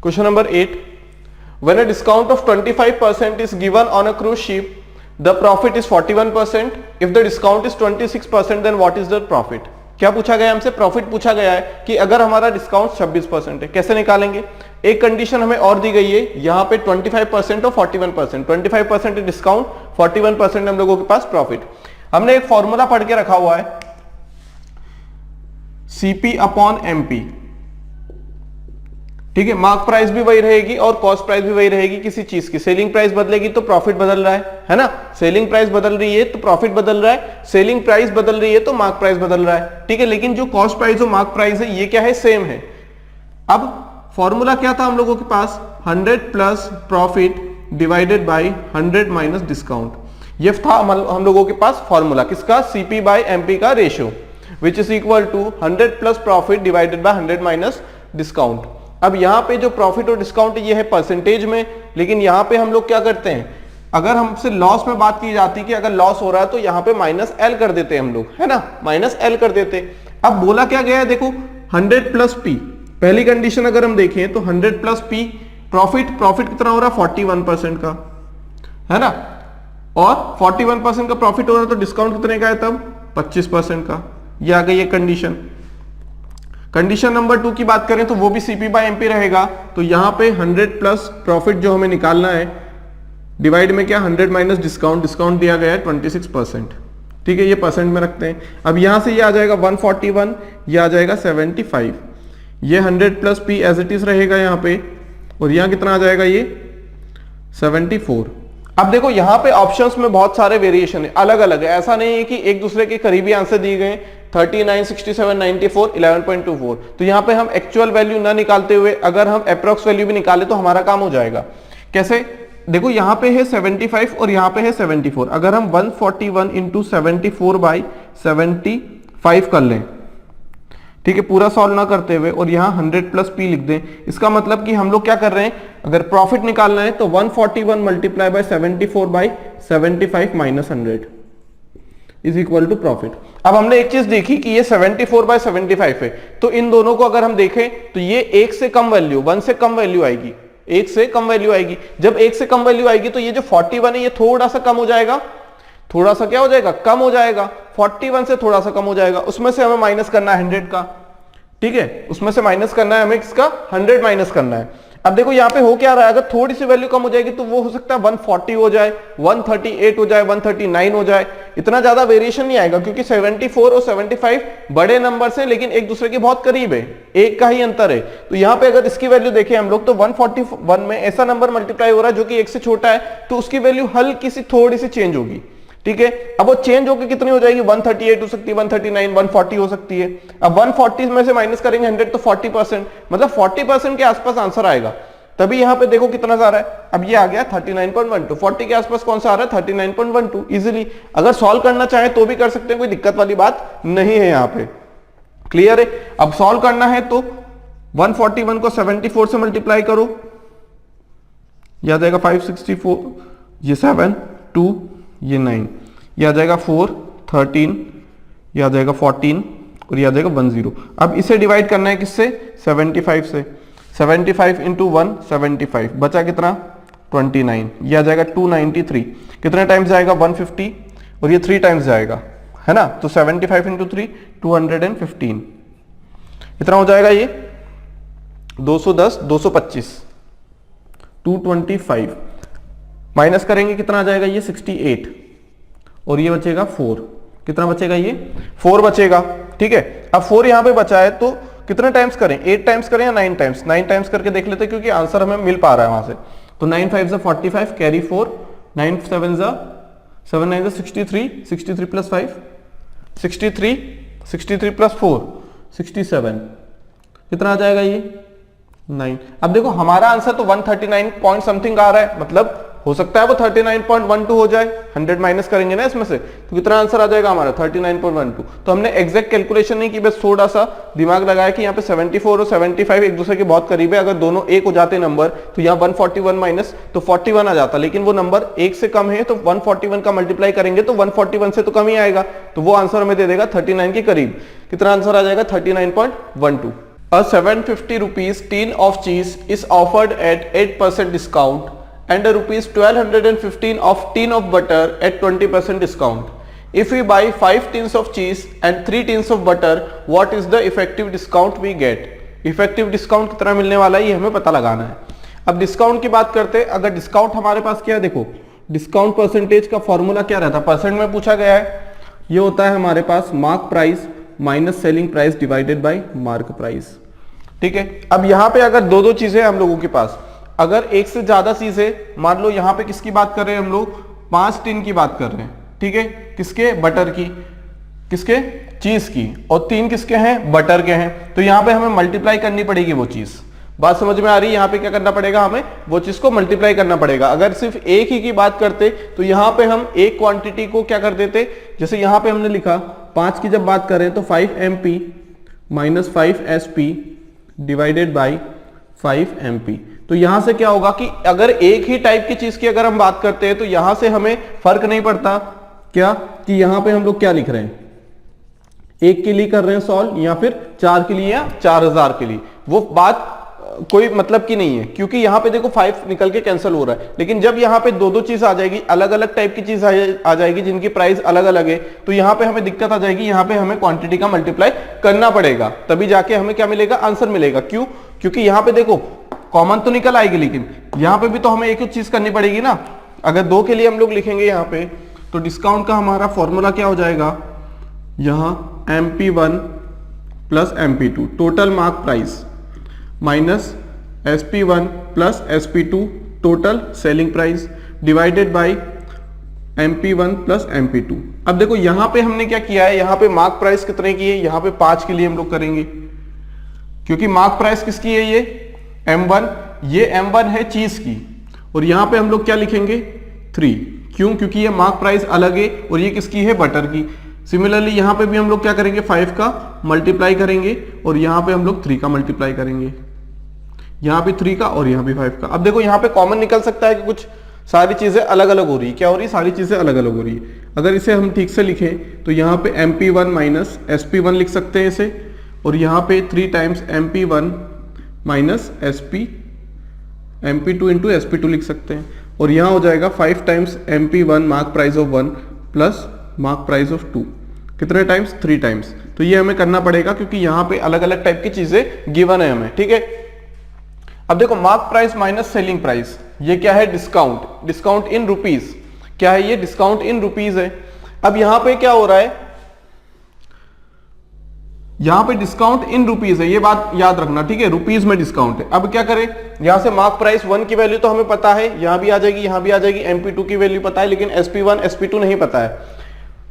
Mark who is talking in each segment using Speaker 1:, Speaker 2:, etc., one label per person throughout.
Speaker 1: Question number 8. When a discount of 25% is given on a cruise ship, the profit is 41%. If the discount is 26%, then what is the profit? क्या पूछा गया हमसे? Profit पूछा गया है कि अगर हमारा डिस्काउंट 26% है, कैसे निकालेंगे? एक कंडीशन हमें और दी गई है, यहाँ पे 25% और 41%, 25% डिस्काउंट, 41% हम लोगों के पास प्रॉफिट। हमने एक फॉर्मूला पढ़ के रखा हुआ है, सीपी अपॉन एमपी, ठीक है। मार्क प्राइस भी वही रहेगी और कॉस्ट प्राइस भी वही रहेगी किसी चीज की। सेलिंग प्राइस बदलेगी तो प्रॉफिट बदल रहा है ना। सेलिंग प्राइस बदल रही है तो प्रॉफिट बदल रहा है, सेलिंग प्राइस बदल रही है तो मार्क प्राइस बदल रहा है, ठीक है। लेकिन जो कॉस्ट प्राइस और मार्क प्राइस है ये क्या है? सेम है। अब फॉर्मूला क्या था हम लोगों के पास? 100 plus profit divided by 100 minus discount. ये था हम लोगों के पास फॉर्मूला किसका? सीपी बाई एमपी का ratio, which is equal to 100 plus profit divided by 100 minus discount. अब यहां पे जो प्रॉफिट और डिस्काउंट ये है परसेंटेज में, लेकिन यहां पे हम लोग क्या करते हैं, अगर हमसे लॉस में बात की जाती कि अगर लॉस हो रहा है तो यहां पे माइनस एल कर देते हैं हम लोग, है ना, माइनस एल कर देते। अब बोला क्या गया है देखो, 100 प्लस पी, पहली कंडीशन अगर हम देखें तो 100 प्लस पी प्रॉफिट कितना हो रहा है? 41% का, है ना, और 41% का प्रॉफिट हो रहा है तो डिस्काउंट कितने का है तब? 25% का। ये आ गई है कंडीशन। कंडीशन नंबर 2 की बात करें तो वो भी सीपी बाय एमपी रहेगा, तो यहां पे 100 प्लस प्रॉफिट जो हमें निकालना है, डिवाइड में क्या? 100 माइनस डिस्काउंट, डिस्काउंट दिया गया है 26%, ठीक है, ये परसेंट में रखते हैं। अब यहां से ये आ जाएगा 141, ये आ जाएगा 75, ये 100 plus P as it is रहेगा यहाँ पे, और यहाँ कितना आ जाएगा? ये 74। अब देखो यहाँ पे ऑप्शंस में बहुत सारे वेरिएशन है, अलग अलग है, ऐसा नहीं है कि एक दूसरे के करीबी आंसर दिए गए 39, 67, 94, 11.24। तो यहाँ पे हम एक्चुअल वैल्यू ना निकालते हुए अगर हम अप्रॉक्स वैल्यू भी निकाले तो हमारा काम हो जाएगा। कैसे? देखो यहाँ पे है 75 और यहाँ पे है 74। अगर हम 141 इंटू 74 बाई 75 कर लें, ठीक है, पूरा सॉल्व ना करते हुए, और यहाँ 100 प्लस पी लिख दें, इसका मतलब कि हम लोग क्या कर रहे हैं, अगर प्रॉफिट निकालना है तो 141 multiply by 74 by 75 minus 100 is equal to profit. अब हमने एक चीज देखी कि ये 74 बाय 75 है, तो इन दोनों को अगर हम देखें तो ये एक से कम वैल्यू, 1 से कम वैल्यू आएगी, एक से कम वैल्यू आएगी। जब एक से कम वैल्यू आएगी तो ये जो 41 है ये थोड़ा सा कम हो जाएगा, थोड़ा सा क्या हो जाएगा? कम हो जाएगा। 41 से थोड़ा सा कम हो जाएगा, उसमें से हमें माइनस करना है 100 का, ठीक है, उसमें से माइनस करना है हमें किसका? 100 माइनस करना है। अब देखो यहाँ पे हो क्या रहा है, अगर थोड़ी सी वैल्यू कम हो जाएगी तो वो हो सकता है 140 हो जाए, 138 हो जाए, 139 हो जाए, इतना ज्यादा वेरिएशन नहीं आएगा क्योंकि 74 और 75 बड़े नंबर से लेकिन एक दूसरे के बहुत करीब है, एक का ही अंतर है। तो यहाँ पे अगर इसकी वैल्यू देखें हम लोग तो 141 में ऐसा नंबर मल्टीप्लाई हो रहा है जो कि एक से छोटा है, तो उसकी वैल्यू हल्की सी थोड़ी सी चेंज होगी, ठीक है। अब वो चेंज होकर कितनी हो जाएगी? 138 हो सकती है, 139, 140 हो सकती है। अब 140 में से माइनस करेंगे 100 तो 40%, मतलब 40% के आसपास आंसर आएगा। तभी यहां पे देखो कितना जा रहा है, अब ये आ गया 39.12, 40 के आसपास कौन सा आ रहा है? 39.12। इजीली अगर सॉल्व करना चाहे तो भी कर सकते हैं, कोई दिक्कत वाली बात नहीं है यहाँ पे, क्लियर है। अब सॉल्व करना है तो 141 को 74 से मल्टीप्लाई करो, यह आ जाएगा 564, ये 7, 2, ये 9, यह आ जाएगा 4, 13, यह आ जाएगा 14 और यह आ जाएगा 10। अब इसे डिवाइड करना है किससे? 75 से। 75 इंटू 1 75, बचा कितना? 29, यह आ जाएगा 293, कितने टाइम्स जाएगा? 150, और ये 3 टाइम्स जाएगा, है ना। तो 75 इंटू 3 215, कितना हो जाएगा ये? 210, 225, 225 माइनस करेंगे कितना आ जाएगा? ये 68, और ये बचेगा 4, कितना बचेगा? ये 4 बचेगा, ठीक है। अब 4 यहां पे बचा है तो कितने टाइम्स करें? 8 टाइम्स करें या 9 टाइम्स? 9 टाइम्स करके देख लेते क्योंकि आंसर हमें मिल पा रहा है वहां से। तो 9 5 जा 45, कैरी 4, 9 7 जा 7 9 जा 63, 63 प्लस 5 63, 63 प्लस 4 67, कितना आ जाएगा? ये 9। अब देखो हमारा आंसर तो 139 पॉइंट समथिंग आ रहा है, मतलब हो सकता है वो 39.12 हो जाए, 100 माइनस करेंगे ना इसमें से, तो कितना आंसर आ जाएगा हमारा? 39.12। तो हमने एग्जैक्ट कैलकुलेशन नहीं की, बस थोड़ा सा दिमाग लगाया कि यहाँ पे 74 और 75 एक दूसरे के बहुत करीब है, अगर दोनों एक हो जाते नंबर तो यहाँ 141 माइनस तो 41 आ जाता, लेकिन वो नंबर एक से कम है तो 141 का मल्टीप्लाई करेंगे तो 141 से तो कम ही आएगा, तो वो आंसर हमें दे देगा 39 के करीब। कितना आंसर आ जाएगा? 39.12। A 750 rupees tin of cheese is offered at 8% discount and a rupees 1215 of tin of butter at 20% discount. If we buy 5 tins of cheese and 3 tins of butter, what is the effective discount we get? Effective discount कितना मिलने वाला है ये हमें पता लगाना है। अब डिस्काउंट की बात करते हैं। अगर डिस्काउंट हमारे पास क्या है, देखो डिस्काउंट परसेंटेज का फॉर्मूला क्या रहता है, परसेंट में पूछा गया है। ये होता है हमारे पास mark price minus selling price divided by mark price. ठीक है, अब यहां पे अगर दो चीजें हम लोगों के पास, अगर एक से ज्यादा चीजें, मान लो यहां पे किसकी बात कर रहे हैं हम लोग, 5 टिन की बात कर रहे हैं। ठीक है, किसके, बटर की, किसके, चीज की, और 3 किसके हैं, बटर के हैं। तो यहां पे हमें मल्टीप्लाई करनी पड़ेगी वो चीज। बात समझ में आ रही है? यहां पे क्या करना पड़ेगा, हमें वो चीज को मल्टीप्लाई करना पड़ेगा। अगर सिर्फ एक ही की बात करते तो यहां पे हम एक क्वांटिटी को क्या कर देते, जैसे यहां पे हमने लिखा 5 की जब बात करें तो 5 MP minus 5 SP divided by 5 MP। तो यहां से क्या होगा कि अगर एक ही टाइप की चीज की अगर हम बात करते हैं तो यहां से हमें फर्क नहीं पड़ता क्या कि यहां पे हम लोग क्या लिख रहे हैं, एक के लिए कर रहे हैं सॉल्व या फिर 4 के लिए या 4000 के लिए, वो बात कोई मतलब की नहीं है, क्योंकि यहां पे देखो 5 निकल के कैंसिल हो रहा है। लेकिन जब यहां पे दो चीज आ जाएगी, अलग अलग टाइप की चीज आ जाएगी जिनकी प्राइस अलग अलग है, तो यहां पे हमें दिक्कत आ जाएगी। यहां पे हमें क्वांटिटी का मल्टीप्लाई करना पड़ेगा, तभी जाके हमें क्या मिलेगा, आंसर मिलेगा। क्यों? क्योंकि यहां पे देखो कॉमन तो निकल आएगी, लेकिन यहां पे भी तो हमें एक ही चीज करनी पड़ेगी ना। अगर 2 के लिए हम लोग लिखेंगे यहां पे, तो डिस्काउंट का हमारा फॉर्मूला क्या हो जाएगा, यहां MP1 plus MP2 total mark price minus SP1 plus SP2 total selling price divided bye MP1 plus MP2। अब देखो यहां पे हमने क्या किया है, यहां पे मार्क प्राइस कितने की है, यहां पे 5 के लिए हम लोग करेंगे, क्योंकि मार्क प्राइस किसकी है, ये M1, ये M1 है चीज की, और यहां पे हम लोग क्या लिखेंगे 3। क्यों? क्योंकि ये मार्क प्राइस अलग है और ये किसकी है, बटर की। सिमिलरली यहां पे भी हम लोग क्या करेंगे, 5 का मल्टीप्लाई करेंगे और यहां पे हम लोग 3 का मल्टीप्लाई करेंगे, यहां पे 3 का और यहां पे 5 का। अब देखो यहां पे कॉमन निकल सकता है कि कुछ सारी चीजें अलग अलग हो रही है। क्या हो रही है, सारी चीजें अलग अलग हो रही है। अगर इसे हम ठीक से लिखें तो यहां पे MP1 माइनस SP1 लिख सकते हैं इसे, और यहां पे 3 times MP1 minus MP2 into SP2 लिख सकते हैं, और यहां हो जाएगा 5 times MP1 mark price of 1 plus mark price of 2, कितने टाइम्स, 3 टाइम्स। तो ये हमें करना पड़ेगा क्योंकि यहां पे अलग अलग टाइप की चीजें गिवन है हमें। ठीक है, अब देखो mark price minus selling price, ये क्या है, डिस्काउंट, डिस्काउंट इन रुपीज। क्या है ये, डिस्काउंट इन रुपीज है। अब यहां पे क्या हो रहा है, यहां पे डिस्काउंट इन रुपीज है, ये बात याद रखना। ठीक है, रुपीज में डिस्काउंट है। अब क्या करें, यहां से मार्क प्राइस 1 की वैल्यू तो हमें पता है, यहां भी आ जाएगी, यहां भी आ जाएगी। MP2 की वैल्यू पता है, लेकिन SP1 SP2 नहीं पता है।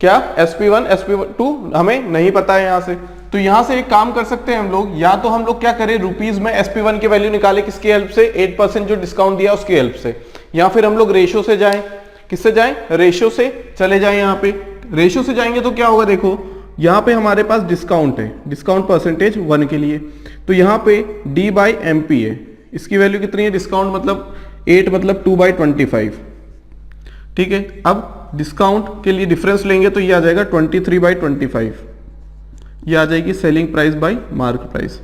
Speaker 1: क्या, SP1 SP2 हमें नहीं पता है यहां से। तो यहां से एक काम कर सकते हैं हम लोग, या तो हम लोग क्या करें, रुपीज में SP1 की वैल्यू निकाले, किसकी हेल्प से, 8% जो डिस्काउंट दिया उसकी हेल्प से, या फिर हम लोग रेशो से जाएं। किससे जाएं, रेशो से चले जाएं। यहां पे रेशो से जाएंगे तो क्या होगा, देखो यहां पे हमारे पास डिस्काउंट है, डिस्काउंट परसेंटेज 1 के लिए, तो यहां पे D/MP है, इसकी वैल्यू कितनी है, डिस्काउंट मतलब 8 मतलब 2/25। ठीक है, अब डिस्काउंट के लिए डिफरेंस लेंगे तो ये आ जाएगा 23/25, ये आ जाएगी selling price by mark price.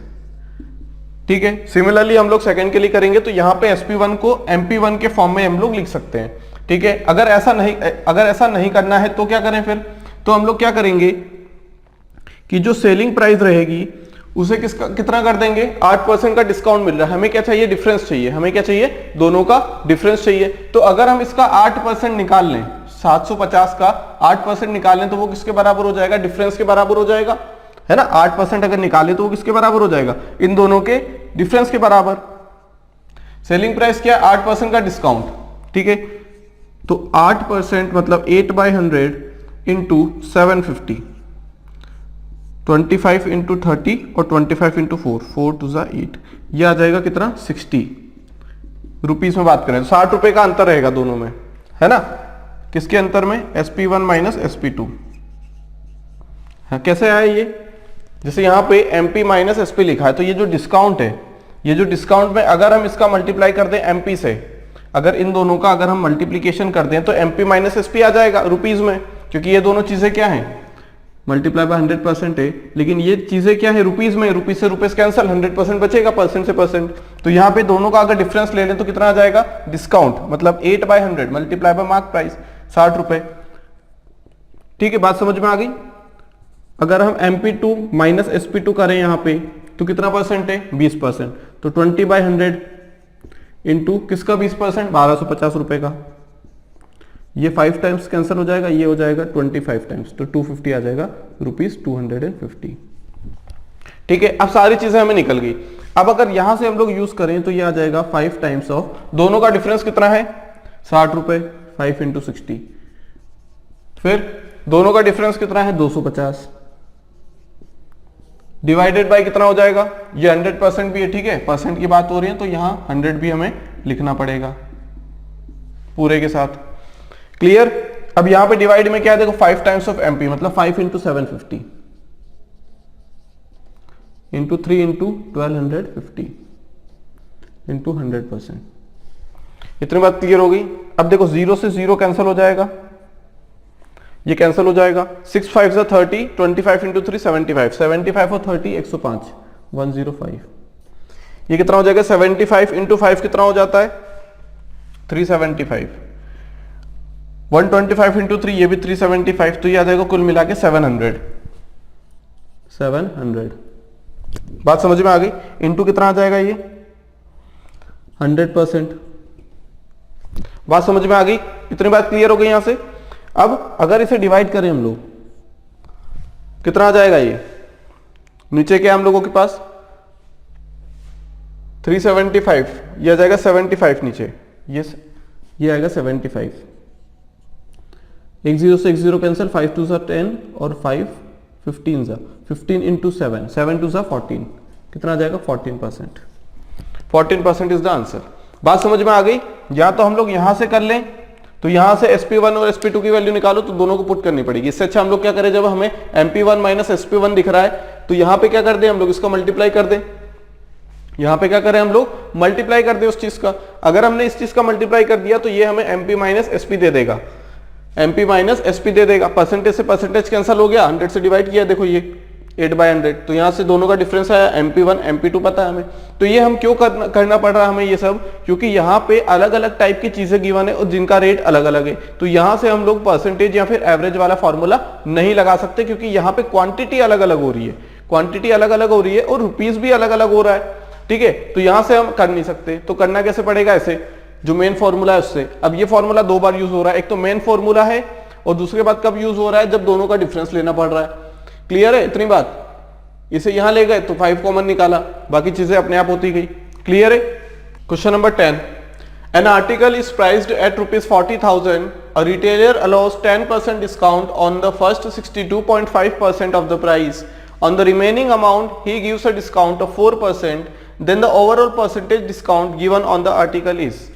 Speaker 1: ठीक है, सिमिलरली हम लोग सेकंड के लिए करेंगे तो यहां पे SP1 को MP1 के फॉर्म में हम लोग लिख सकते हैं। ठीक है, अगर ऐसा नहीं करना है तो क्या करें फिर, तो हम लोग क्या करेंगे कि जो सेलिंग प्राइस रहेगी उसे कितना कर देंगे, 8% का डिस्काउंट मिल रहा है, हमें क्या चाहिए, डिफरेंस चाहिए, हमें क्या चाहिए, दोनों का डिफरेंस चाहिए। तो अगर हम इसका 8% निकाल लें, 750 का 8% निकाल लें तो वो किसके बराबर हो जाएगा, डिफरेंस के बराबर हो जाएगा, है ना। 8% अगर निकाले तो वो किसके बराबर हो जाएगा, इन दोनों के डिफरेंस के बराबर। सेलिंग प्राइस क्या है, 8% का डिस्काउंट। ठीक है, तो 8% मतलब 8/100 इंटू 750, 25 इंटू 30 और 25 इंटू 4, 4 2 8, ये आ जाएगा कितना, 60 रुपीज में बात करें तो 60 रुपए का अंतर रहेगा दोनों में, है ना। किसके अंतर में, SP1 माइनस SP2। हाँ, कैसे आया ये, जैसे यहां पे MP माइनस SP लिखा है, तो ये जो डिस्काउंट है, ये जो डिस्काउंट में अगर हम इसका मल्टीप्लाई कर दें MP से, अगर इन दोनों का अगर हम मल्टीप्लीकेशन कर दें तो MP माइनस SP आ जाएगा रुपीज में, क्योंकि ये दोनों चीजें क्या हैं, मल्टीप्लाई बाय 100% है, लेकिन ये चीजें क्या है रुपीज में, रुपीज से रुपीज कैंसल, 100% बचेगा, परसेंट से परसेंट। तो यहाँ पे दोनों का अगर डिफरेंस ले लें तो कितना आ जाएगा, डिस्काउंट, मतलब 8/100 मल्टीप्लाई बाय मार्क प्राइस 60 रुपए। ठीक है, बात समझ में आ गई। अगर हम MP2 माइनस SP2 करें यहाँ पे तो कितना परसेंट है, 20%। तो 20/100 इंटू किसका 20%, 1250 रुपए का। ये 5 टाइम्स कैंसिल हो जाएगा, ये हो जाएगा 25 टाइम्स, तो 250 आ जाएगा, ₹250। ठीक है, अब सारी चीजें हमें निकल गई। अब अगर यहां से हम लोग यूज करें तो ये आ जाएगा 5 टाइम्स ऑफ, दोनों का डिफरेंस कितना है, 60 रुपए, 5 इंटू 60। फिर दोनों का डिफरेंस कितना है, 250, डिवाइडेड बाय कितना हो जाएगा, ये 100% भी है। ठीक है, परसेंट की बात हो रही है तो यहां 100 भी हमें लिखना पड़ेगा पूरे के साथ। क्लियर। अब यहां पे डिवाइड में क्या है, देखो 5 टाइम्स ऑफ MP मतलब 5 इंटू 750 इंटू 3 इंटू 1250 इंटू 100%। इतनी बात क्लियर हो गई। अब देखो 0 से 0 कैंसिल हो जाएगा, ये कैंसिल हो जाएगा, 6 5 जा 30, 25 इंटू 3 75, 75 और 30 105, 105। ये कितना हो जाएगा, 75 इंटू 5 कितना हो जाता है, 375, 125 इंटू 3 ये भी 375, तो ये आ जाएगा कुल मिला के 700। बात समझ में आ गई। इंटू कितना आ जाएगा, ये 100%। बात समझ में आ गई, इतनी बात क्लियर हो गई यहां से। अब अगर इसे डिवाइड करें हम लोग, कितना आ जाएगा, ये नीचे क्या है हम लोगों के पास 375, ये आ जाएगा 75 नीचे, ये आएगा 75। एक 0 से एक 0 कैंसिल, 5 2 10 और 5 15 15 इंटू 7, 7 2 14, कितना आ जाएगा 14%। 14% इज द आंसर। बात समझ में आ गई। या तो हम लोग यहां से कर लें, तो यहां से SP1 और SP2 की वैल्यू निकालो तो दोनों को पुट करनी पड़ेगी। इससे अच्छा हम लोग क्या करें, जब हमें MP1 माइनस SP1 दिख रहा है तो यहां पे क्या कर दें हम लोग, इसका मल्टीप्लाई कर दें। यहां पे क्या करें हम लोग, मल्टीप्लाई कर दें उस चीज का। अगर हमने इस चीज का मल्टीप्लाई कर दिया तो ये हमें MP माइनस SP दे देगा, MP माइनस SP दे देगा। परसेंटेज से परसेंटेज कैंसिल हो गया, 100 से डिवाइड किया, देखो ये 8/100, तो यहां से दोनों का डिफरेंस आया, MP1 MP2 पता है हमें। तो ये हम क्यों करना पड़ रहा है हमें ये सब, क्योंकि यहाँ पे अलग अलग टाइप की चीजें गिवन है और जिनका रेट अलग अलग है। तो यहां से हम लोग परसेंटेज या फिर एवरेज वाला फॉर्मूला नहीं लगा सकते, क्योंकि यहाँ पे क्वांटिटी अलग अलग हो रही है, क्वांटिटी अलग अलग हो रही है और रुपीज भी अलग अलग हो रहा है। ठीक है, तो यहां से हम कर नहीं सकते। तो करना कैसे पड़ेगा, ऐसे जो मेन फॉर्मूला है उससे। अब ये फॉर्मूला 2 बार यूज हो रहा है, एक तो मेन फॉर्मूला है और दूसरी बात कब यूज हो रहा है, जब दोनों का डिफरेंस लेना पड़ रहा है। क्लियर है इतनी बात। इसे यहां ले गए तो 5 कॉमन निकाला, बाकी चीजें अपने आप होती गई। क्लियर है। Question number 10, an article is priced at ₹40,000, a retailer allows 10% discount on the first 62.5% of the price, on the remaining amount he gives a discount of 4%, then the overall percentage discount given on the article is.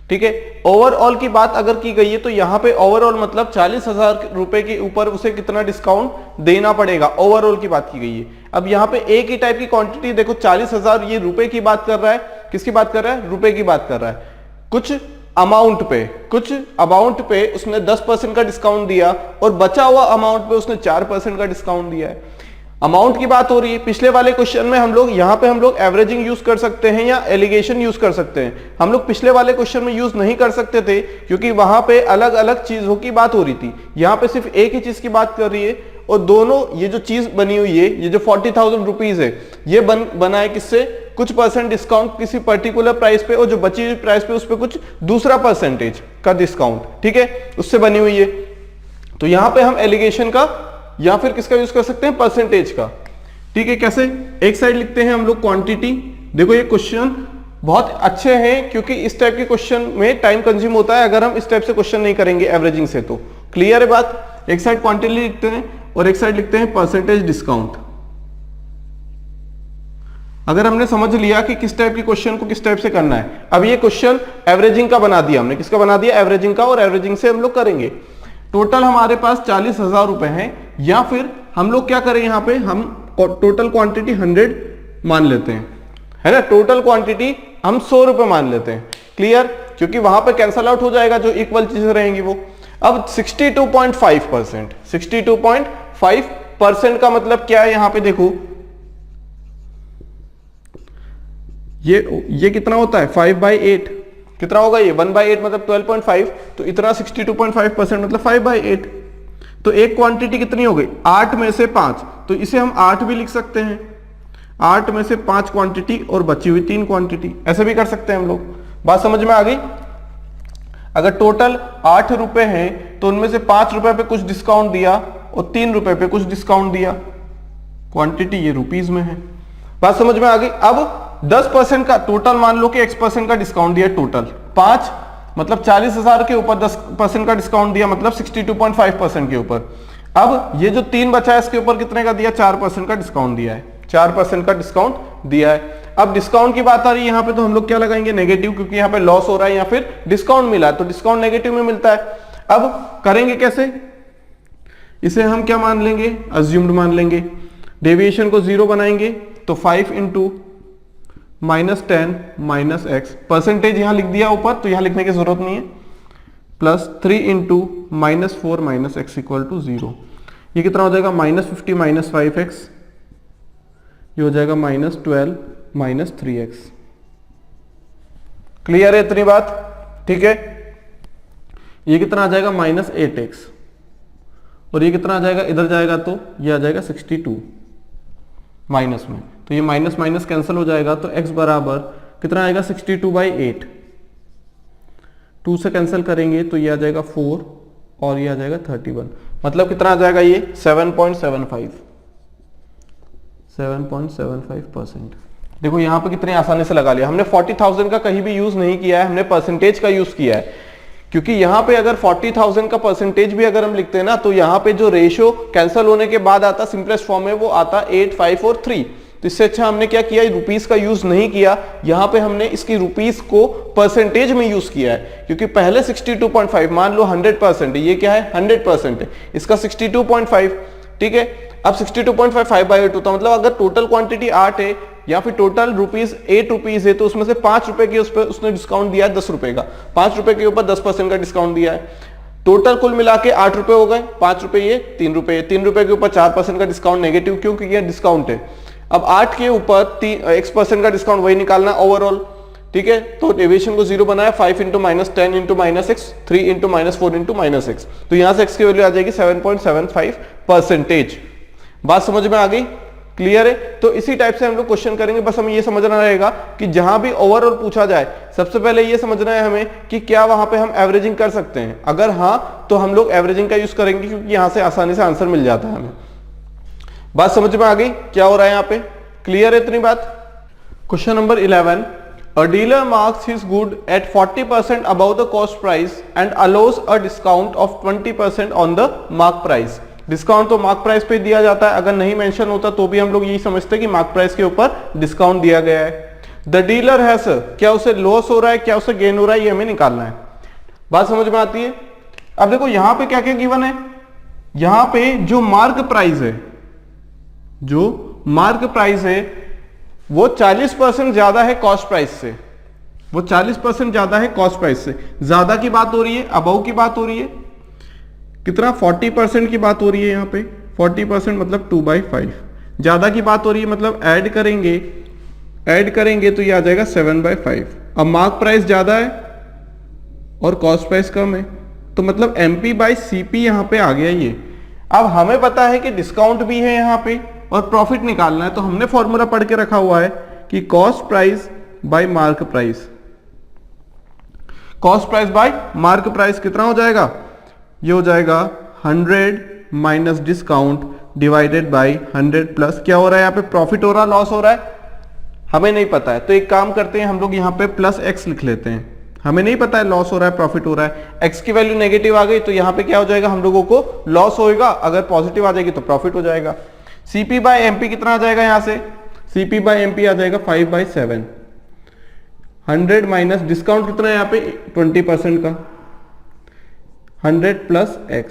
Speaker 1: ठीक है, overall की बात अगर की गई है तो यहाँ पे ओवरऑल मतलब 40,000 रुपए के ऊपर उसे कितना डिस्काउंट देना पड़ेगा, ओवरऑल की बात की गई है। अब यहाँ पे एक ही टाइप की क्वांटिटी देखो, 40,000 ये रुपए की बात कर रहा है, किसकी बात कर रहा है, रुपए की बात कर रहा है। कुछ अमाउंट पे उसने 10% का डिस्काउंट दिया और बचा हुआ अमाउंट पे उसने 4% का डिस्काउंट दिया है। अमाउंट की बात हो रही है। पिछले वाले क्वेश्चन में हम लोग यहाँ पे हम लोग एवरेजिंग यूज कर सकते हैं या एलिगेशन यूज कर सकते हैं। हम लोग पिछले वाले क्वेश्चन में यूज नहीं कर सकते थे क्योंकि वहां पे अलग अलग चीजों की बात हो रही थी। यहाँ पे सिर्फ एक ही चीज की बात कर रही है और दोनों ये जो चीज बनी हुई है, ये जो 40,000 रुपीज है, ये बना है किससे, कुछ परसेंट डिस्काउंट किसी पर्टिकुलर प्राइस पे और जो बची हुई प्राइस पे उस पर कुछ दूसरा परसेंटेज का डिस्काउंट, ठीक है, उससे बनी हुई है। तो यहां पे हम एलिगेशन का या फिर किसका यूज कर सकते हैं, परसेंटेज का। ठीक है, कैसे, एक साइड लिखते हैं हम लोग क्वांटिटी। देखो ये क्वेश्चन बहुत अच्छे हैं क्योंकि इस टाइप के क्वेश्चन में टाइम कंज्यूम होता है अगर हम इस टाइप से क्वेश्चन नहीं करेंगे एवरेजिंग से। तो क्लियर है बात। एक साइड क्वांटिटी लिखते हैं और एक साइड लिखते हैं परसेंटेज डिस्काउंट। अगर हमने समझ लिया कि किस टाइप के क्वेश्चन को किस टाइप से करना है। अब ये क्वेश्चन एवरेजिंग का बना दिया हमने, किसका बना दिया, एवरेजिंग का, और एवरेजिंग से हम लोग करेंगे। टोटल हमारे पास 40,000 रुपए हैं, या फिर हम लोग क्या करें, यहां पे हम टोटल क्वांटिटी 100 मान लेते हैं, है ना। टोटल क्वांटिटी हम 100 रुपए मान लेते हैं। क्लियर, क्योंकि वहां पे कैंसल आउट हो जाएगा, जो इक्वल चीजें रहेंगी वो। अब 62.5%, परसेंट का मतलब क्या है यहां पे देखो, ये कितना होता है 5/8, कितना होगा ये 1/8 मतलब 12.5, तो इतना 62.5% मतलब 5/8। तो एक क्वांटिटी कितनी हो गई 8 में से 5, तो इसे हम 8 भी लिख सकते हैं, 8 में से 5 क्वांटिटी और बची हुई 3 क्वांटिटी, ऐसे भी कर सकते हैं हम लोग। बात समझ में आ गई। अगर टोटल 8 रुपए हैं तो उनमें से 5 रुपए पे कुछ डिस्काउंट दिया और 3 रुपए पे कुछ डिस्काउंट दिया, क्वांटिटी ये रुपीज में है। बात समझ में आ गई। अब 10% का टोटल, मान लो कि x% का डिस्काउंट दिया टोटल 5 मतलब 40,000 के ऊपर 10% का डिस्काउंट दिया मतलब 62.5% के ऊपर। अब ये जो 3 बचा है इसके ऊपर कितने का दिया 4% का डिस्काउंट दिया है, 4% का डिस्काउंट दिया है। अब डिस्काउंट की बात आ रही है यहाँ पे, तो हम लोग क्या लगाएंगे नेगेटिव, क्योंकि यहाँ पे लॉस हो रहा है या फिर डिस्काउंट मिला है, तो डिस्काउंट नेगेटिव में मिलता है। अब करेंगे कैसे, इसे हम क्या मान लेंगे अज्यूम्ड मान लेंगे, डेविएशन को 0 बनाएंगे तो 5 इंटू -10 माइनस एक्स, परसेंटेज यहां लिख दिया ऊपर तो यहां लिखने की जरूरत नहीं है, plus 3 into -4 minus X equal to 0। ये कितना हो जाएगा -50 माइनस 5x, ये हो जाएगा -12 माइनस 3x। क्लियर है इतनी बात, ठीक है। ये कितना आ जाएगा -8x, और ये कितना आ जाएगा इधर जाएगा तो ये आ जाएगा 62 माइनस में, तो ये माइनस माइनस कैंसिल हो जाएगा, तो x बराबर कितना आएगा 62/8, 2 से कैंसिल करेंगे तो ये आ जाएगा 4 और ये आ जाएगा 31, मतलब कितना आ जाएगा ये 7.75%। देखो यहां पे कितने आसानी से लगा लिया हमने, 40,000 का कहीं भी यूज नहीं किया है, हमने परसेंटेज का यूज किया है, क्योंकि यहां पे अगर 40,000 का परसेंटेज भी अगर हम लिखते हैं ना तो यहां पे जो रेशियो कैंसिल होने के बाद आता सिंपलेस्ट फॉर्म में वो आता 8, 5 और 3। तो इससे अच्छा हमने क्या किया, रुपीस का यूज नहीं किया, यहां पे हमने इसकी रुपीस को परसेंटेज में यूज किया है, क्योंकि पहले 62.5 मान लो 100% है, ये क्या है 100% है, इसका 62.5, ठीक है। अब 62.5 5/8 होता, मतलब अगर टोटल क्वांटिटी 8 है या फिर टोटल रुपीज 8 रुपीज है, तो उसमें से 5 रुपए के उस पर उसने डिस्काउंट दिया है 10 रुपए का, 5 रुपए के ऊपर 10% का डिस्काउंट दिया है, टोटल कुल मिला के 8 रुपए हो गए, 5 रुपए ये 3 रुपए, 3 रुपए के ऊपर 4% का डिस्काउंट नेगेटिव, क्योंकि ये डिस्काउंट है। अब 8 के ऊपर x% का डिस्काउंट वही निकालना ओवरऑल, ठीक है। तो डेविएशन को 0 बनाया, 5 into -10 into -x, 3 into -4 into -x, तो यहां से x की वैल्यू आ जाएगी 7.75%। बात समझ में आ गई, क्लियर है। तो इसी टाइप से हम लोग क्वेश्चन करेंगे, बस हमें ये समझना रहेगा कि जहां भी ओवरऑल पूछा जाए सबसे पहले ये समझना है हमें कि क्या वहां पे हम एवरेजिंग कर सकते हैं, अगर हां तो हम लोग एवरेजिंग का यूज करेंगे, क्योंकि यहां से आसानी से आंसर मिल जाता है हमें। बात समझ में आ गई, क्या हो रहा है यहाँ पे, क्लियर है इतनी बात। Question number 11, a dealer marks his good at 40% above the cost price and allows a discount of 20% on the mark price। Discount तो मार्क प्राइस पे दिया जाता है, अगर नहीं मेंशन होता तो भी हम लोग यही समझते हैं कि मार्क प्राइस के ऊपर डिस्काउंट दिया गया है। द डीलर हैज, क्या उसे लॉस हो रहा है क्या उसे गेन हो रहा है, ये हमें निकालना है। बात समझ में आती है। अब देखो यहां पे क्या क्या गिवन है, यहां पे जो मार्क प्राइस है, जो मार्क प्राइस है वो 40% ज्यादा है कॉस्ट प्राइस से, वो 40% ज्यादा है कॉस्ट प्राइस से, ज्यादा की बात हो रही है, अबव की बात हो रही है, कितना 40% की बात हो रही है यहाँ पे, 40% मतलब 2/5, ज्यादा की बात हो रही है मतलब ऐड करेंगे तो ये आ जाएगा 7/5। अब मार्क प्राइस ज्यादा है और कॉस्ट प्राइस कम है, तो मतलब MP/CP यहाँ पे आ गया ये। अब हमें पता है कि डिस्काउंट भी है यहाँ पे और प्रॉफिट निकालना है, तो हमने फॉर्मूला पढ़ के रखा हुआ है कि cost price by mark price, cost price by mark price कितना हो जाएगा, ये हो जाएगा 100 minus discount divided by 100 plus, क्या हो रहा है यहाँ पे प्रॉफिट हो रहा है लॉस हो रहा है, हमें नहीं पता है, तो एक काम करते हैं हम लोग यहाँ पे +x लिख लेते हैं, हमें नहीं पता है लॉस हो रहा है प्रॉफिट हो रहा है, x की वैल्यू नेगेटिव आ गई तो यहाँ पे क्या हो जाएगा, हम लोगों को लॉस होएगा, अगर पॉजिटिव आ जाएगी तो प्रॉफिट हो जाएगा। CP/MP कितना आ जाएगा, यहाँ से CP/MP आ जाएगा 5/7, 100 माइनस डिस्काउंट कितना है यहाँ पे 20% का, 100 प्लस x,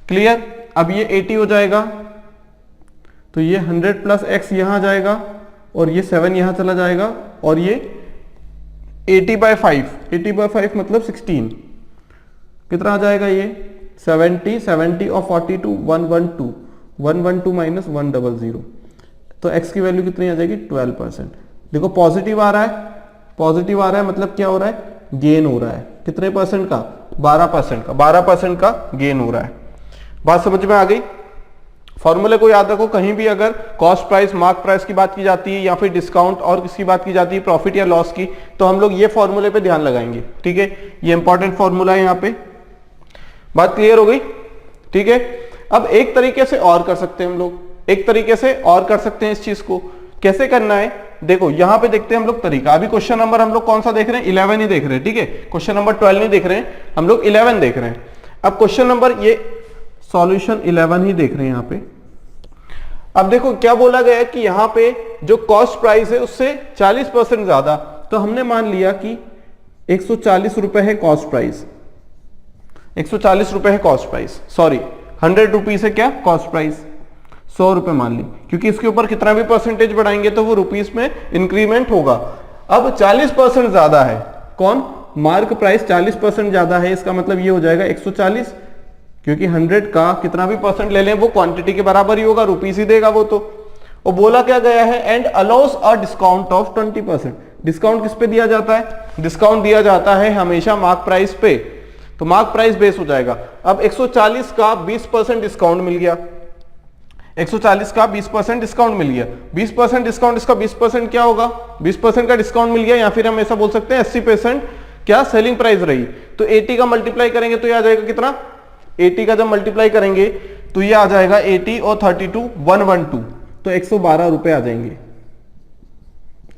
Speaker 1: क्लियर। अब ये 80 हो जाएगा, तो ये 100 प्लस x यहां जाएगा और ये 7 यहां चला जाएगा, और ये 80/5 मतलब 16, कितना आ जाएगा ये 70 और 42 112, 112 माइनस 100, तो x की वैल्यू कितनी आ जाएगी 12%। देखो पॉजिटिव आ रहा है, पॉजिटिव आ रहा है मतलब क्या हो रहा है, गेन हो रहा है। कितने परसेंट का, 12% का, 12% का गेन हो रहा है। बात समझ में आ गई। फॉर्मूले को याद रखो, कहीं भी अगर कॉस्ट प्राइस मार्क प्राइस की बात की जाती है या फिर डिस्काउंट और किसकी बात की जाती है, प्रॉफिट या लॉस की, तो हम लोग ये फॉर्मूले पे ध्यान लगाएंगे। ठीक है, ये इंपॉर्टेंट फॉर्मूला है यहाँ पे। बात क्लियर हो गई। ठीक है, अब एक तरीके से और कर सकते हैं हम लोग, एक तरीके से और कर सकते हैं इस चीज को। कैसे करना है, देखो यहां पे देखते हैं हम लोग तरीका। अभी क्वेश्चन नंबर हम लोग कौन सा देख रहे हैं, 11 ही देख रहे हैं। ठीक है, क्वेश्चन नंबर 12 नहीं देख रहे हैं, हम लोग 11 देख रहे हैं। अब क्वेश्चन नंबर ये सॉल्यूशन 11 ही देख रहे हैं यहाँ पे। अब देखो क्या बोला गया है कि यहाँ पे जो कॉस्ट प्राइस है उससे 40% ज्यादा, तो हमने मान लिया कि 140 रुपए है कॉस्ट प्राइस, 140 रुपए है कॉस्ट प्राइस, सॉरी 100 रुपीज है क्या कॉस्ट प्राइस, 100 रुपए मान ली, क्योंकि इसके ऊपर कितना भी परसेंटेज बढ़ाएंगे तो वो रुपीस में इंक्रीमेंट होगा। अब 40% ज्यादा है कौन, मार्क प्राइस 40% ज्यादा है, इसका मतलब ये हो जाएगा 140, क्योंकि 100 का कितना भी परसेंट ले लें वो क्वांटिटी के बराबर ही होगा, रुपीस ही देगा वो तो। और बोला क्या गया है, and allow us a discount of 20%। Discount किस पे दिया जाता है, डिस्काउंट दिया जाता है हमेशा मार्क प्राइस पे, तो मार्क प्राइस बेस हो जाएगा। अब 140 का 20% डिस्काउंट मिल गया, 140 का 20% डिस्काउंट मिल गया, 20% डिस्काउंट, इसका 20% क्या होगा, 20% का डिस्काउंट मिल गया, या फिर हम ऐसा बोल सकते हैं 80% क्या सेलिंग प्राइस रही। तो 80 का मल्टीप्लाई करेंगे तो ये आ जाएगा कितना, 80 का जब मल्टीप्लाई करेंगे तो ये आ जाएगा 80 और 32 112, तो 112 रुपए आ जाएंगे,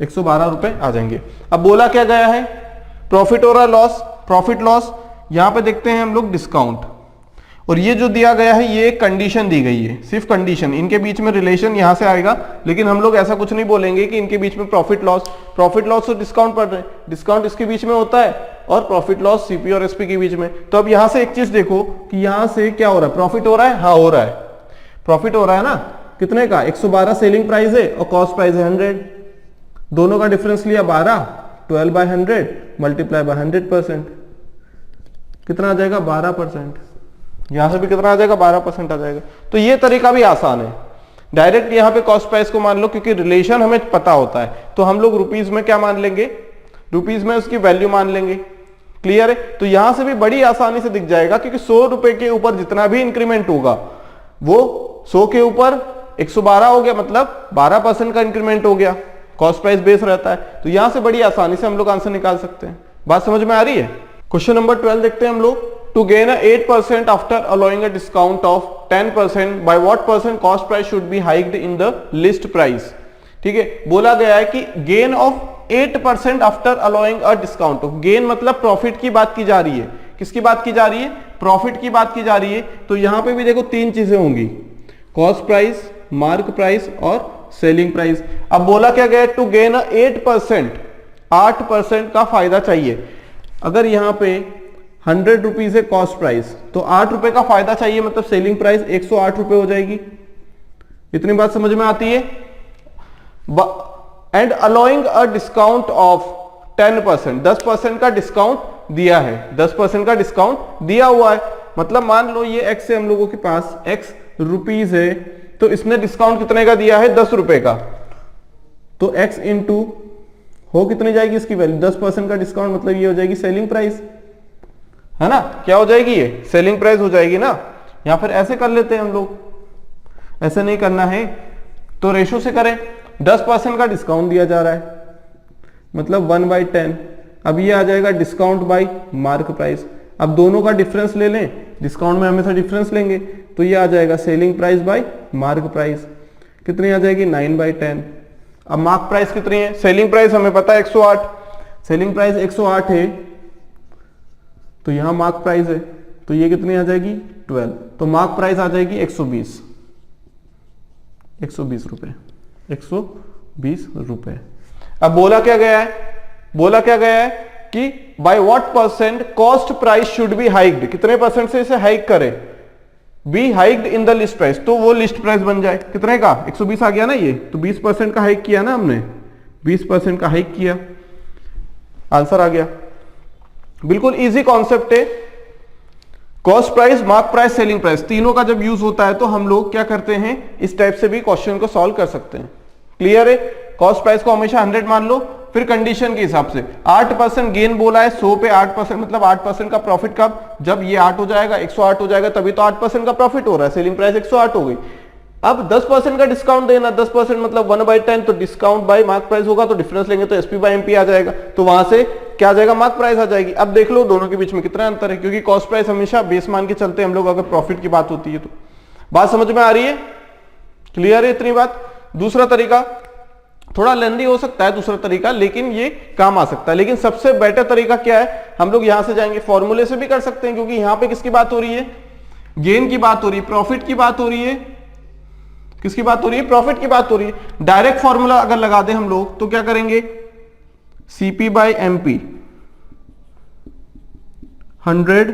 Speaker 1: 112 रुपए आ जाएंगे। अब बोला क्या गया है, प्रॉफिट और लॉस, प्रॉफिट लॉस, यहां पे देखते हैं हम लोग डिस्काउंट, और ये जो दिया गया है ये एक कंडीशन दी गई है, सिर्फ कंडीशन, इनके बीच में रिलेशन यहां से आएगा, लेकिन हम लोग ऐसा कुछ नहीं बोलेंगे कि इनके बीच में प्रॉफिट लॉस और डिस्काउंट पड़ रहे हैं, डिस्काउंट इसके बीच में होता है और प्रॉफिट लॉस सीपी और एसपी के बीच में। तो अब यहां से एक चीज देखो कि यहां से क्या हो रहा है, प्रॉफिट हो रहा है, हाँ हो रहा है, प्रॉफिट हो रहा है ना, कितने का, 112 सेलिंग प्राइस है और कॉस्ट प्राइस है 100, दोनों का डिफरेंस लिया 12, 12/100 मल्टीप्लाई बाय 100%, कितना आ जाएगा 12%, यहां से भी कितना आ जाएगा 12% आ जाएगा। तो ये तरीका भी आसान है, डायरेक्ट यहां पे कॉस्ट प्राइस को मान लो, क्योंकि रिलेशन हमें पता होता है, तो हम लोग रुपीज में क्या मान लेंगे, रुपीज में उसकी वैल्यू मान लेंगे। क्लियर है, तो यहां से भी बड़ी आसानी से दिख जाएगा, क्योंकि 100 रुपए के ऊपर जितना भी इंक्रीमेंट होगा वो 100 के ऊपर 112 हो गया, मतलब 12% का इंक्रीमेंट हो गया, कॉस्ट प्राइस बेस रहता है। तो यहां से बड़ी आसानी से हम लोग आंसर निकाल सकते हैं। बात समझ में आ रही है। क्वेश्चन नंबर 12 देखते हैं हम लोग। To gain 8% after allowing a discount of 10%, by what percent cost price should be hiked in the list price. ठीक है, बोला गया है कि gain of 8% after allowing a discount. Gain मतलब प्रॉफिट की बात की जा रही है, किसकी बात की जा रही है, प्रॉफिट की बात की जा रही है। तो यहां पे भी देखो तीन चीजें होंगी, कॉस्ट प्राइस, मार्क प्राइस और सेलिंग प्राइस। अब बोला क्या गया, टू गेन 8%, 8% का फायदा चाहिए। अगर यहां पे 100 रुपीज है कॉस्ट प्राइस, तो 8 रुपए का फायदा चाहिए, मतलब सेलिंग प्राइस 108 रुपए हो जाएगी। इतनी बात समझ में आती है। And allowing a discount of 10%, 10% का डिस्काउंट दिया है, 10% का डिस्काउंट दिया हुआ है, मतलब मान लो ये x है हम लोगों के पास, x रुपीज है, तो इसने डिस्काउंट कितने का दिया है, 10 रुपए का, तो x इंटू हो कितनी जाएगी इसकी वैल्यू, 10% का डिस्काउंट, मतलब ये हो जाएगी सेलिंग प्राइस, है ना, क्या हो जाएगी ये सेलिंग प्राइस हो जाएगी ना। या फिर ऐसे कर लेते हैं हम लोग, ऐसे नहीं करना है तो रेशो से करें, 10% का डिस्काउंट दिया जा रहा है, मतलब 1/10, अब ये आ जाएगा डिस्काउंट बाय मार्क प्राइस। अब दोनों का डिफरेंस ले लें, डिस्काउंट में हमेशा डिफरेंस लेंगे, तो ये आ जाएगा selling price by mark price, कितनी आ जाएगी 9/10। अब मार्क प्राइस कितनी है, सेलिंग प्राइस हमें पता है 108, सेलिंग प्राइस 108 है, तो यहां मार्क प्राइस है, तो ये कितनी आ जाएगी 12, तो मार्क प्राइस आ जाएगी 120, 120 रुपए, 120 रुपए। अब बोला क्या गया है, बोला क्या गया है कि by what percent cost price should be hiked, कितने परसेंट से इसे हाइक करें, be hiked in the list price, तो वो लिस्ट प्राइस बन जाए, कितने का 120 आ गया ना ये, तो 20% का हाइक किया ना हमने, 20% का हाइक किया, आंसर आ गया। बिल्कुल इजी कॉन्सेप्ट है, cost price, mark price, selling price, तीनों का जब यूज होता है तो हम लोग क्या करते हैं, इस टाइप से भी क्वेश्चन को सॉल्व कर सकते हैं। क्लियर है? कॉस्ट प्राइस को हमेशा 100 मान लो, फिर कंडीशन के हिसाब से 8% गेन बोला है, 100 पे 8% मतलब 8% का प्रॉफिट कब, जब ये 8 हो जाएगा, 108 हो जाएगा, तभी तो 8% का प्रॉफिट हो रहा है, सेलिंग प्राइस 108 हो गई। अब 10% का डिस्काउंट देना, 10% मतलब 1/10, तो डिस्काउंट बाय मार्क प्राइस होगा, तो डिफरेंस लेंगे तो एसपी बाय एमपी आ जाएगा, तो वहां से क्या आ जाएगा, मार्क प्राइस आ जाएगी। अब देख लो दोनों के बीच में कितना अंतर है, क्योंकि कॉस्ट प्राइस हमेशा बेस मान के चलते हैं हम लोग, अगर प्रॉफिट की बात होती है तो। बात समझ में आ रही है? क्लियर है इतनी बात? दूसरा तरीका थोड़ा लेंदी हो सकता है, दूसरा तरीका, लेकिन ये काम आ सकता है। लेकिन सबसे बेटर तरीका क्या है, हम लोग यहां से जाएंगे, फॉर्मूले से भी कर सकते हैं, क्योंकि यहां पे किसकी बात हो रही है, गेन की बात हो रही है, प्रॉफिट की बात हो रही है, किसकी बात हो रही है, प्रॉफिट की बात हो रही है। डायरेक्ट फॉर्मूला अगर लगा दे हम लोग तो क्या करेंगे, CP by MP 100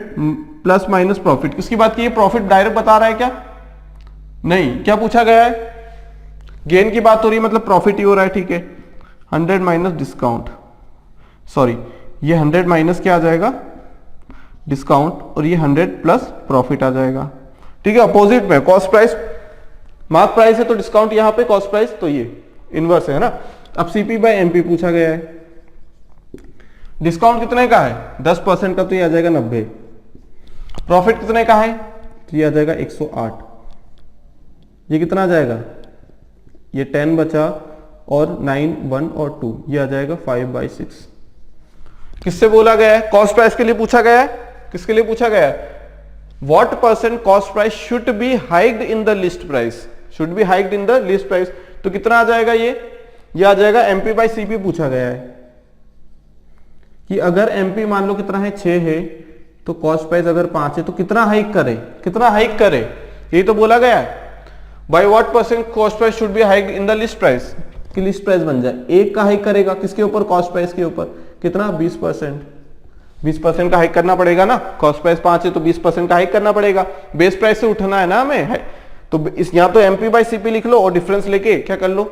Speaker 1: plus minus profit, किसकी बात की है, प्रॉफिट डायरेक्ट बता रहा है क्या, नहीं, क्या पूछा गया है, गेन की बात हो रही है, मतलब प्रॉफिट ही हो रहा है, ठीक है। 100 माइनस डिस्काउंट, सॉरी ये 100 माइनस क्या आ जाएगा, डिस्काउंट, और ये 100 प्लस प्रॉफिट आ जाएगा, ठीक है। अपोजिट में कॉस्ट प्राइस मार्क प्राइस है तो डिस्काउंट यहां पे, कॉस्ट प्राइस तो ये इनवर्स है ना। अब सीपी बाय एमपी पूछा गया है, डिस्काउंट कितने का है, 10% का, तो ये आ जाएगा 90, प्रॉफिट कितने का है, तो ये आ जाएगा 108, ये कितना आ जाएगा, ये 10 बचा और 9 1 और 2, ये आ जाएगा 5/6। किससे बोला गया है, कॉस्ट प्राइस के लिए पूछा गया है, किसके लिए पूछा गया है, what percent cost price should be hiked in the list price, should be hiked in the list price, तो कितना आ जाएगा, ये आ जाएगा एमपी बाय सीपी पूछा गया है, कि अगर एमपी मान लो कितना है 6 है, तो कॉस्ट प्राइस अगर 5 है तो कितना हाइक करे, कितना हाइक करे, यही तो बोला गया है। Bye what percent cost price should be hiked in the list price, कि लिस्ट प्राइस बन जाए, एक का हाइक करेगा किसके ऊपर, कॉस्ट प्राइस के ऊपर, कितना 20%, 20% का हाइक करना पड़ेगा ना, कॉस्ट प्राइस 5 है तो 20% का हाइक करना पड़ेगा, बेस प्राइस से उठना है ना हमें, तो इस यहां तो एमपी बाय सीपी लिख लो और डिफरेंस लेके क्या कर लो,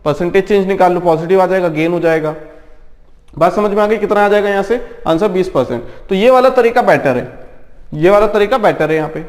Speaker 1: परसेंटेज चेंज निकाल लो, पॉजिटिव आ जाएगा, गेन हो जाएगा। बात समझ में आ गई, कितना आ जाएगा यहां से आंसर, 20%। तो ये वाला तरीका बेटर है, ये वाला तरीका बेटर है यहाँ पे।